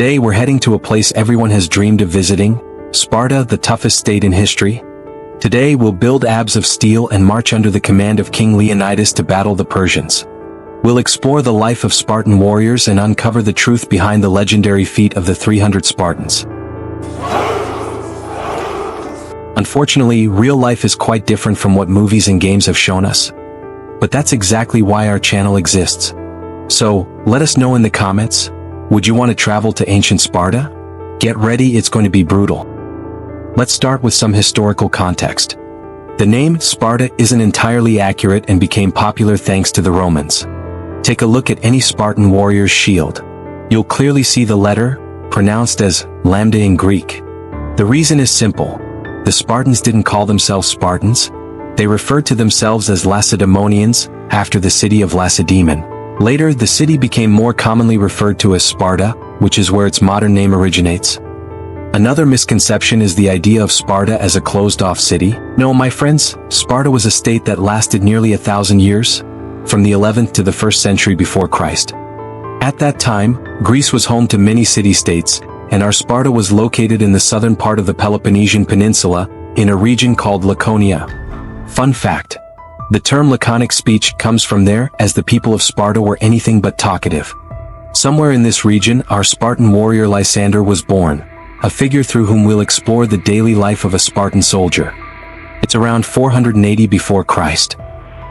Today we're heading to a place everyone has dreamed of visiting, Sparta, the toughest state in history. Today we'll build abs of steel and march under the command of King Leonidas to battle the Persians. We'll explore the life of Spartan warriors and uncover the truth behind the legendary feat of the 300 Spartans. Unfortunately, real life is quite different from what movies and games have shown us. But that's exactly why our channel exists. So, let us know in the comments, would you want to travel to ancient Sparta? Get ready, it's going to be brutal. Let's start with some historical context. The name Sparta isn't entirely accurate and became popular thanks to the Romans. Take a look at any Spartan warrior's shield. You'll clearly see the letter, pronounced as lambda in Greek. The reason is simple. The Spartans didn't call themselves Spartans. They referred to themselves as Lacedaemonians, after the city of Lacedaemon. Later, the city became more commonly referred to as Sparta, which is where its modern name originates. Another misconception is the idea of Sparta as a closed-off city. No, my friends, Sparta was a state that lasted nearly 1,000 years, from the 11th to the 1st century before Christ. At that time, Greece was home to many city-states, and our Sparta was located in the southern part of the Peloponnesian Peninsula, in a region called Laconia. Fun fact: the term laconic speech comes from there, as the people of Sparta were anything but talkative. Somewhere in this region, our Spartan warrior Lysander was born, a figure through whom we'll explore the daily life of a Spartan soldier. It's around 480 before Christ.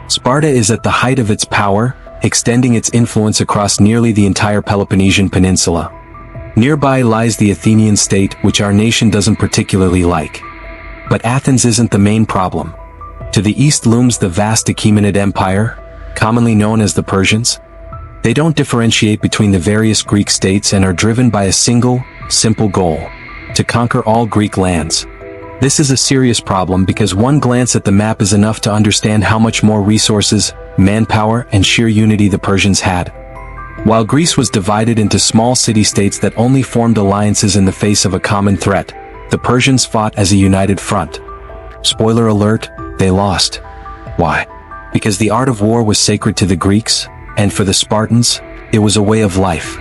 Sparta is at the height of its power, extending its influence across nearly the entire Peloponnesian Peninsula. Nearby lies the Athenian state, which our nation doesn't particularly like. But Athens isn't the main problem. To the east looms the vast Achaemenid Empire, commonly known as the Persians. They don't differentiate between the various Greek states and are driven by a single, simple goal: to conquer all Greek lands. This is a serious problem because one glance at the map is enough to understand how much more resources, manpower, and sheer unity the Persians had. While Greece was divided into small city-states that only formed alliances in the face of a common threat, the Persians fought as a united front. Spoiler alert, they lost. Why? Because the art of war was sacred to the Greeks, and for the Spartans, it was a way of life.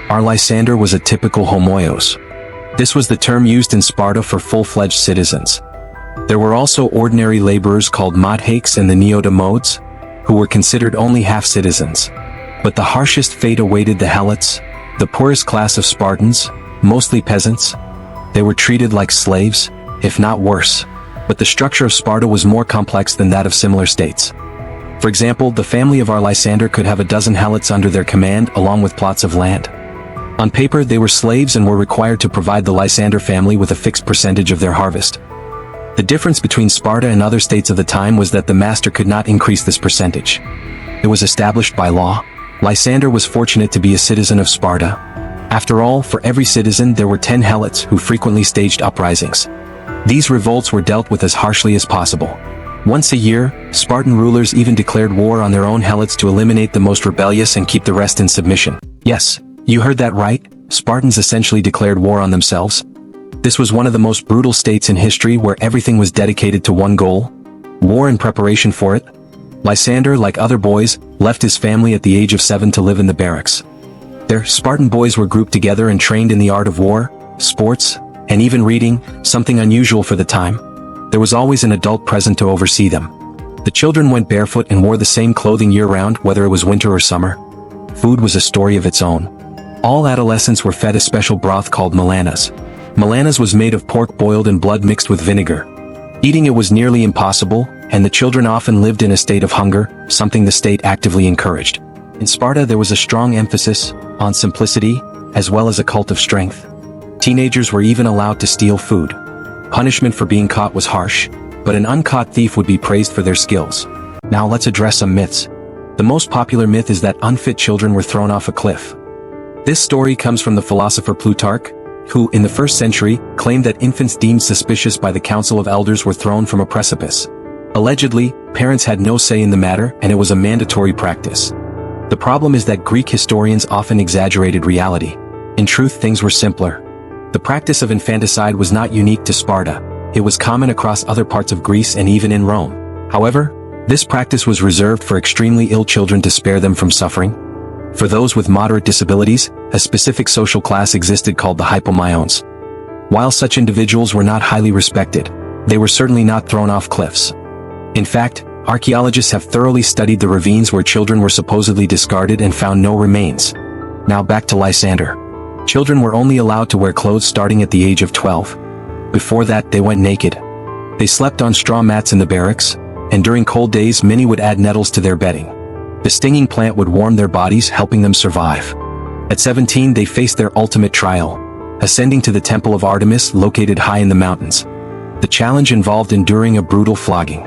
Our Lysander was a typical homoios. This was the term used in Sparta for full-fledged citizens. There were also ordinary laborers called modhakes and the neodamodes, who were considered only half-citizens. But the harshest fate awaited the helots, the poorest class of Spartans, mostly peasants. They were treated like slaves, if not worse. But the structure of Sparta was more complex than that of similar states. For example, the family of our Lysander could have a dozen helots under their command along with plots of land. On paper, they were slaves and were required to provide the Lysander family with a fixed percentage of their harvest. The difference between Sparta and other states of the time was that the master could not increase this percentage. It was established by law. Lysander was fortunate to be a citizen of Sparta. After all, for every citizen there were 10 helots who frequently staged uprisings. These revolts were dealt with as harshly as possible. Once a year, Spartan rulers even declared war on their own helots to eliminate the most rebellious and keep the rest in submission. Yes, you heard that right, Spartans essentially declared war on themselves. This was one of the most brutal states in history where everything was dedicated to one goal: war in preparation for it. Lysander, like other boys, left his family at the age of 7 to live in the barracks. There, Spartan boys were grouped together and trained in the art of war, sports, and even reading, something unusual for the time. There was always an adult present to oversee them. The children went barefoot and wore the same clothing year-round, whether it was winter or summer. Food was a story of its own. All adolescents were fed a special broth called melanas. Melanas was made of pork boiled in blood mixed with vinegar. Eating it was nearly impossible, and the children often lived in a state of hunger, something the state actively encouraged. In Sparta there was a strong emphasis on simplicity, as well as a cult of strength. Teenagers were even allowed to steal food. Punishment for being caught was harsh, but an uncaught thief would be praised for their skills. Now let's address some myths. The most popular myth is that unfit children were thrown off a cliff. This story comes from the philosopher Plutarch, who, in the 1st century, claimed that infants deemed suspicious by the council of elders were thrown from a precipice. Allegedly, parents had no say in the matter, and it was a mandatory practice. The problem is that Greek historians often exaggerated reality. In truth, things were simpler. The practice of infanticide was not unique to Sparta. It was common across other parts of Greece and even in Rome. However, this practice was reserved for extremely ill children to spare them from suffering. For those with moderate disabilities, a specific social class existed called the hypomyones. While such individuals were not highly respected, they were certainly not thrown off cliffs. In fact, archaeologists have thoroughly studied the ravines where children were supposedly discarded and found no remains. Now back to Lysander. Children were only allowed to wear clothes starting at the age of 12. Before that, they went naked. They slept on straw mats in the barracks, and during cold days many would add nettles to their bedding. The stinging plant would warm their bodies, helping them survive. At 17 they faced their ultimate trial, ascending to the temple of Artemis located high in the mountains. The challenge involved enduring a brutal flogging.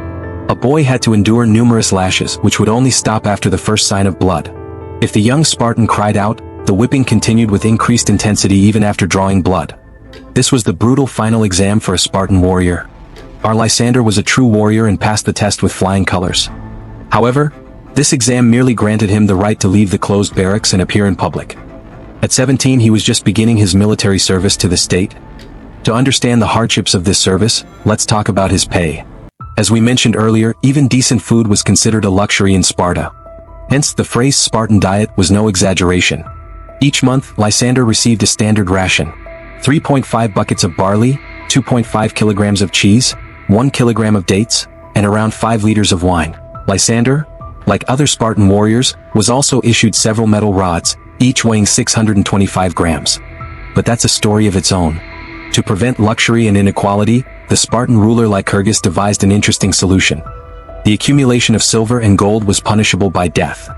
A boy had to endure numerous lashes, which would only stop after the first sign of blood. If the young Spartan cried out, the whipping continued with increased intensity even after drawing blood. This was the brutal final exam for a Spartan warrior. Our Lysander was a true warrior and passed the test with flying colors. However, this exam merely granted him the right to leave the closed barracks and appear in public. At 17 he was just beginning his military service to the state. To understand the hardships of this service, let's talk about his pay. As we mentioned earlier, even decent food was considered a luxury in Sparta. Hence, the phrase Spartan diet was no exaggeration. Each month, Lysander received a standard ration: 3.5 buckets of barley, 2.5 kilograms of cheese, 1 kilogram of dates, and around 5 liters of wine. Lysander, like other Spartan warriors, was also issued several metal rods, each weighing 625 grams. But that's a story of its own. To prevent luxury and inequality, the Spartan ruler Lycurgus devised an interesting solution. The accumulation of silver and gold was punishable by death.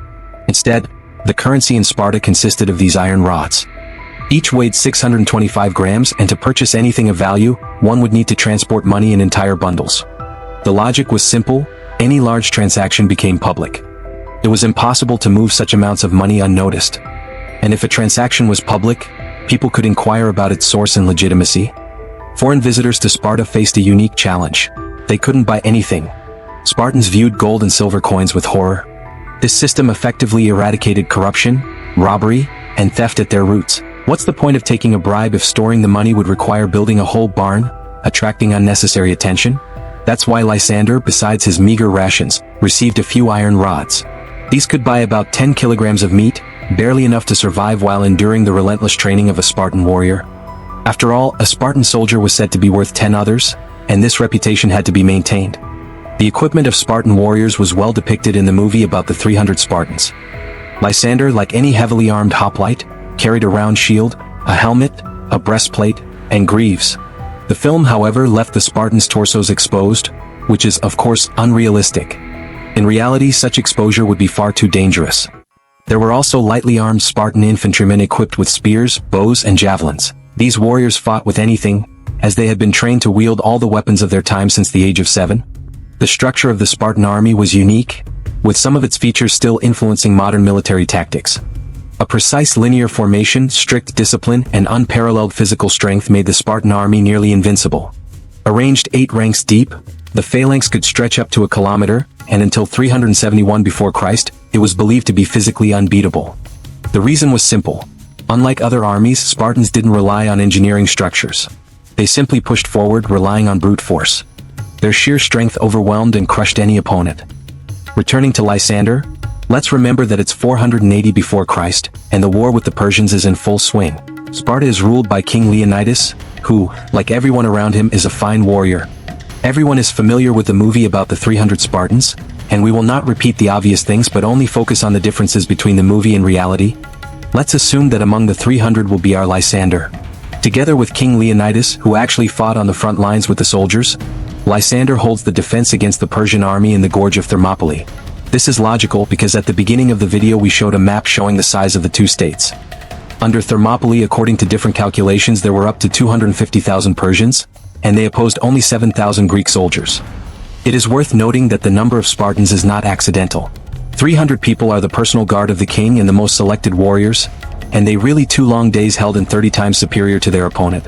Instead, the currency in Sparta consisted of these iron rods. Each weighed 625 grams, and to purchase anything of value, one would need to transport money in entire bundles. The logic was simple: any large transaction became public. It was impossible to move such amounts of money unnoticed. And if a transaction was public, people could inquire about its source and legitimacy. Foreign visitors to Sparta faced a unique challenge. They couldn't buy anything. Spartans viewed gold and silver coins with horror. This system effectively eradicated corruption, robbery, and theft at their roots. What's the point of taking a bribe if storing the money would require building a whole barn, attracting unnecessary attention? That's why Lysander, besides his meager rations, received a few iron rods. These could buy about 10 kilograms of meat, barely enough to survive while enduring the relentless training of a Spartan warrior. After all, a Spartan soldier was said to be worth 10 others, and this reputation had to be maintained. The equipment of Spartan warriors was well depicted in the movie about the 300 Spartans. Lysander, like any heavily armed hoplite, carried a round shield, a helmet, a breastplate, and greaves. The film, however, left the Spartans' torsos exposed, which is, of course, unrealistic. In reality, such exposure would be far too dangerous. There were also lightly armed Spartan infantrymen equipped with spears, bows, and javelins. These warriors fought with anything, as they had been trained to wield all the weapons of their time since the age of 7. The structure of the Spartan army was unique, with some of its features still influencing modern military tactics. A precise linear formation, strict discipline, and unparalleled physical strength made the Spartan army nearly invincible. Arranged 8 ranks deep, the phalanx could stretch up to a kilometer, and until 371 before Christ, it was believed to be physically unbeatable. The reason was simple. Unlike other armies, Spartans didn't rely on engineering structures. They simply pushed forward, relying on brute force. Their sheer strength overwhelmed and crushed any opponent. Returning to Lysander, let's remember that it's 480 before Christ, and the war with the Persians is in full swing. Sparta is ruled by King Leonidas, who, like everyone around him, is a fine warrior. Everyone is familiar with the movie about the 300 Spartans, and we will not repeat the obvious things but only focus on the differences between the movie and reality. Let's assume that among the 300 will be our Lysander. Together with King Leonidas, who actually fought on the front lines with the soldiers, Lysander holds the defense against the Persian army in the gorge of Thermopylae. This is logical because at the beginning of the video we showed a map showing the size of the two states. Under Thermopylae, according to different calculations, there were up to 250,000 Persians, and they opposed only 7,000 Greek soldiers. It is worth noting that the number of Spartans is not accidental. 300 people are the personal guard of the king and the most selected warriors, and they really 2 long days held in 30 times superior to their opponent.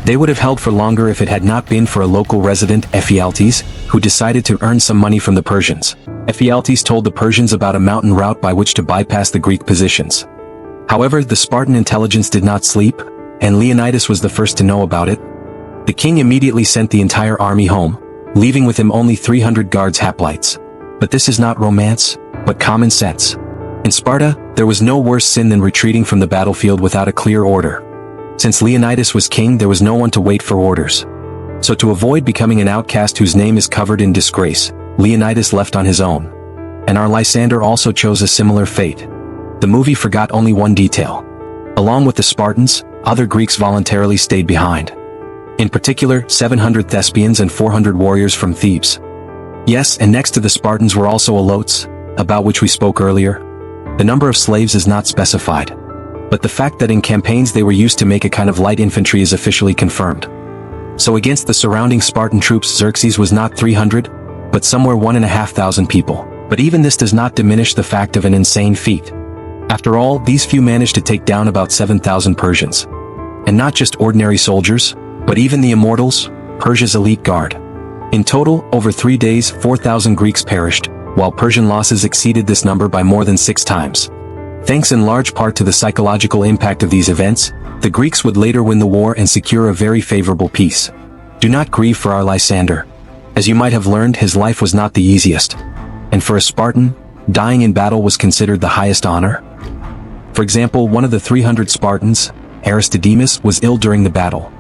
They would have held for longer if it had not been for a local resident, Ephialtes, who decided to earn some money from the Persians. Ephialtes told the Persians about a mountain route by which to bypass the Greek positions. However, the Spartan intelligence did not sleep, and Leonidas was the first to know about it. The king immediately sent the entire army home, leaving with him only 300 guards hoplites. But this is not romance, but common sense. In Sparta, there was no worse sin than retreating from the battlefield without a clear order. Since Leonidas was king, there was no one to wait for orders. So to avoid becoming an outcast whose name is covered in disgrace, Leonidas left on his own. And our Lysander also chose a similar fate. The movie forgot only one detail. Along with the Spartans, other Greeks voluntarily stayed behind. In particular, 700 Thespians and 400 warriors from Thebes. Yes, and next to the Spartans were also Elotes, about which we spoke earlier. The number of slaves is not specified. But the fact that in campaigns they were used to make a kind of light infantry is officially confirmed. So against the surrounding Spartan troops, Xerxes was not 300, but somewhere 1,500 people. But even this does not diminish the fact of an insane feat. After all, these few managed to take down about 7,000 Persians. And not just ordinary soldiers, but even the immortals, Persia's elite guard. In total, over 3 days, 4,000 Greeks perished, while Persian losses exceeded this number by more than 6 times. Thanks in large part to the psychological impact of these events, the Greeks would later win the war and secure a very favorable peace. Do not grieve for our Lysander. As you might have learned, his life was not the easiest. And for a Spartan, dying in battle was considered the highest honor. For example, one of the 300 Spartans, Aristodemus, was ill during the battle.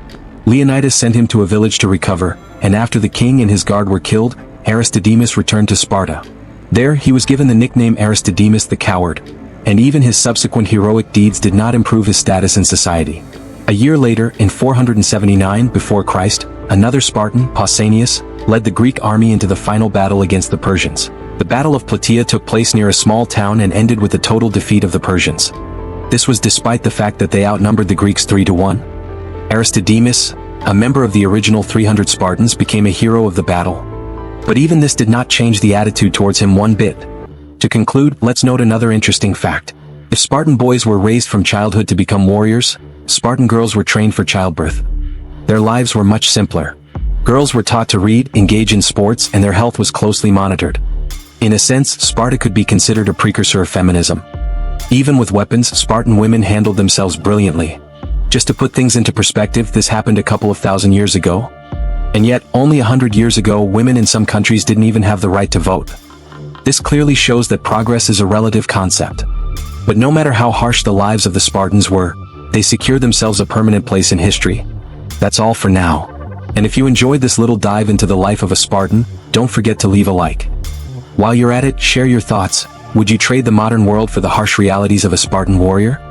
Leonidas sent him to a village to recover, and after the king and his guard were killed, Aristodemus returned to Sparta. There, he was given the nickname Aristodemus the Coward, and even his subsequent heroic deeds did not improve his status in society. A year later, in 479 before Christ, another Spartan, Pausanias, led the Greek army into the final battle against the Persians. The Battle of Plataea took place near a small town and ended with the total defeat of the Persians. This was despite the fact that they outnumbered the Greeks 3-1. Aristodemus, a member of the original 300 Spartans, became a hero of the battle. But even this did not change the attitude towards him one bit. To conclude, let's note another interesting fact. If Spartan boys were raised from childhood to become warriors, Spartan girls were trained for childbirth. Their lives were much simpler. Girls were taught to read, engage in sports, and their health was closely monitored. In a sense, Sparta could be considered a precursor of feminism. Even with weapons, Spartan women handled themselves brilliantly. Just to put things into perspective, this happened a couple of thousand years ago. And yet, only 100 years ago, women in some countries didn't even have the right to vote. This clearly shows that progress is a relative concept. But no matter how harsh the lives of the Spartans were, they secured themselves a permanent place in history. That's all for now. And if you enjoyed this little dive into the life of a Spartan, don't forget to leave a like. While you're at it, share your thoughts. Would you trade the modern world for the harsh realities of a Spartan warrior?